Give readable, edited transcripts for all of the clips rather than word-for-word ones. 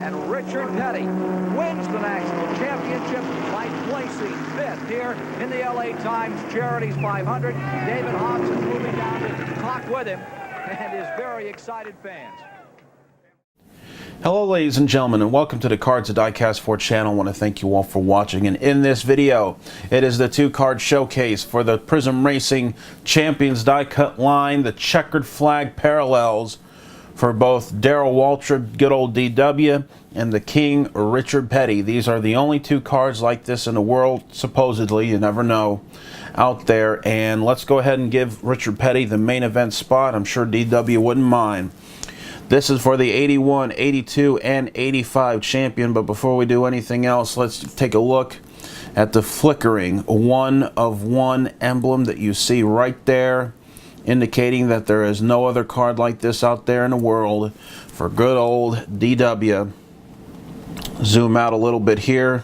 And Richard Petty wins the national championship by placing fifth here in the LA Times Charities 500. David Hobson moving down to talk with him and his very excited fans. Hello ladies and gentlemen, and welcome to the Cards of Diecast 4 channel. I want to thank you all for watching, and in this video it is the two-card showcase for the Prizm Racing Champions die cut line, the checkered flag parallels for both Darrell Waltrip, good old DW, and the King Richard Petty. These are the only two cards like this in the world, supposedly, you never know, out there. And let's go ahead and give Richard Petty the main event spot. I'm sure DW wouldn't mind. This is for the 81, 82, and 85 champion, but before we do anything else, let's take a look at the flickering 1-of-1 emblem that you see right there, indicating that there is no other card like this out there in the world for good old DW. Zoom out a little bit here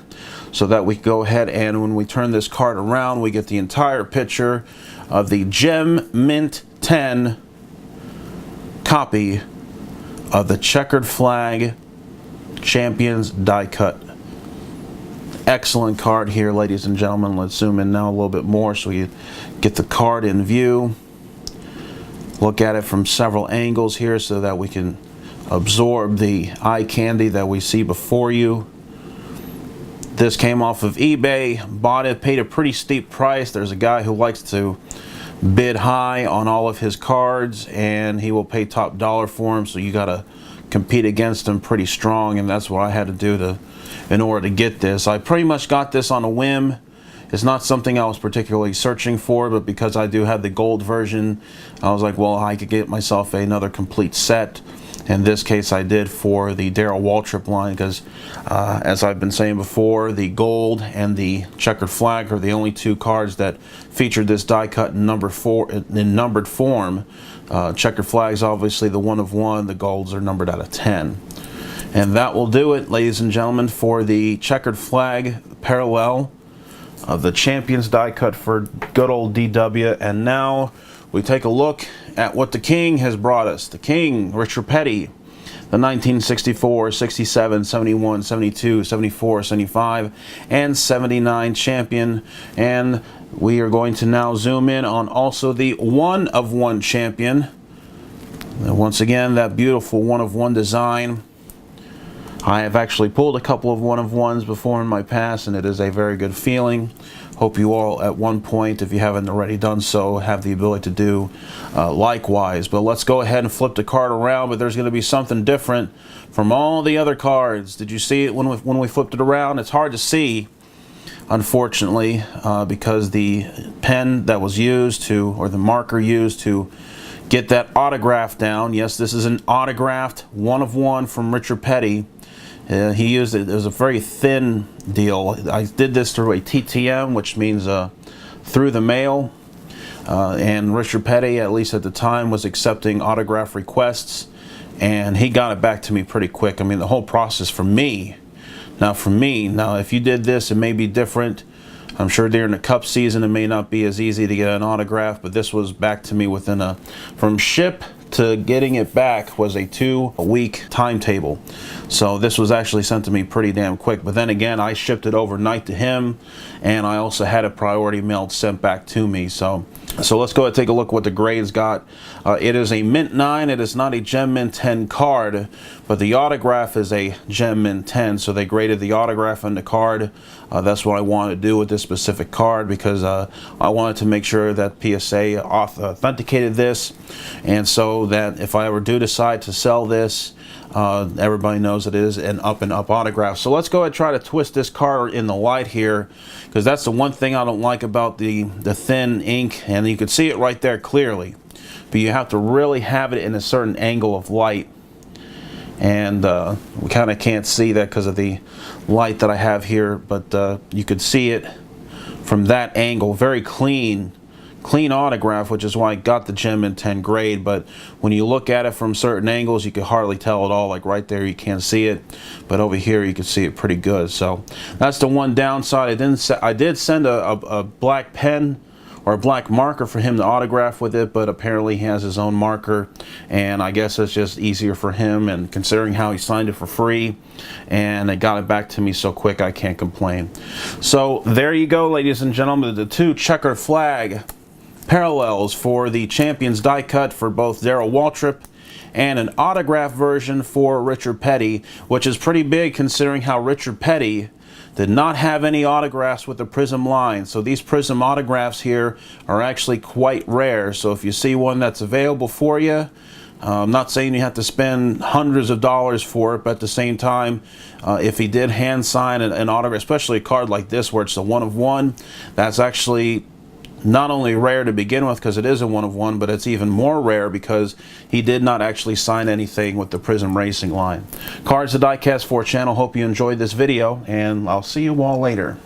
so that we can go ahead, and when we turn this card around, we get the entire picture of the Gem Mint 10 copy of the checkered flag Champions die cut. Excellent card here, ladies and gentlemen. Let's zoom in now a little bit more so you get the card in view. Look at it from several angles here so that we can absorb the eye candy that we see before you. This came off of eBay, bought it, paid a pretty steep price. There's a guy who likes to bid high on all of his cards, and he will pay top dollar for them, so you got to compete against him pretty strong, and that's what I had to do in order to get this. I pretty much got this on a whim. It's not something I was particularly searching for, but because I do have the gold version, I was like, well, I could get myself another complete set. In this case, I did for the Darrell Waltrip line because, as I've been saying before, the gold and the checkered flag are the only two cards that featured this die cut in numbered form. Checkered flag's obviously the 1-of-1. The golds are numbered out of 10. And that will do it, ladies and gentlemen, for the checkered flag parallel of the Champions die cut for good old DW. And now we take a look at what the King has brought us. The King, Richard Petty, the 1964, 67, 71, 72, 74, 75, and 79 champion. And we are going to now zoom in on also the 1-of-1 champion. And once again, that beautiful 1-of-1 design. I have actually pulled a couple of 1-of-1s before in my past, and it is a very good feeling. Hope you all at one point, if you haven't already done so, have the ability to do likewise. But let's go ahead and flip the card around, but there's going to be something different from all the other cards. Did you see it when we flipped it around? It's hard to see, unfortunately, because the pen that was used to, or the marker used to get that autograph down. Yes, this is an autographed 1-of-1 from Richard Petty. He used it. It was a very thin deal. I did this through a TTM, which means through the mail. And Richard Petty, at least at the time, was accepting autograph requests, and he got it back to me pretty quick. I mean, the whole process for me. Now, if you did this, it may be different. I'm sure during the Cup season, it may not be as easy to get an autograph, but this was back to me within from ship to getting it back was a 2-week timetable. So this was actually sent to me pretty damn quick. But then again, I shipped it overnight to him, and I also had a priority mailed sent back to me. So let's go ahead and take a look what the grades got. It is a Mint 9. It is not a Gem Mint 10 card, but the autograph is a Gem Mint 10. So they graded the autograph on the card. That's what I wanted to do with this specific card, because I wanted to make sure that PSA authenticated this, and so that if I ever do decide to sell this, everybody knows it is an up-and-up autograph. So let's go ahead and try to twist this card in the light here, because that's the one thing I don't like about the thin ink, and you can see it right there clearly, but you have to really have it in a certain angle of light, and we kind of can't see that because of the light that I have here, but you could see it from that angle. Very clean autograph, which is why I got the Gem Mint 10 grade. But when you look at it from certain angles, you can hardly tell at all. Like right there, you can't see it, but over here you can see it pretty good. So that's the one downside. I did send a black pen or a black marker for him to autograph with it, but apparently he has his own marker, and I guess it's just easier for him, and considering how he signed it for free and they got it back to me so quick, I can't complain. So there you go, ladies and gentlemen, the two checkered flag parallels for the Champions die cut for both Darrell Waltrip, and an autograph version for Richard Petty, which is pretty big considering how Richard Petty did not have any autographs with the Prizm line. So these Prizm autographs here are actually quite rare. So if you see one that's available for you, I'm not saying you have to spend hundreds of dollars for it, but at the same time, if he did hand sign an autograph, especially a card like this where it's a 1 of 1, that's actually not only rare to begin with because it is a 1 of 1, but it's even more rare because he did not actually sign anything with the Prizm Racing line. Cards the Diecast 4 channel. Hope you enjoyed this video, and I'll see you all later.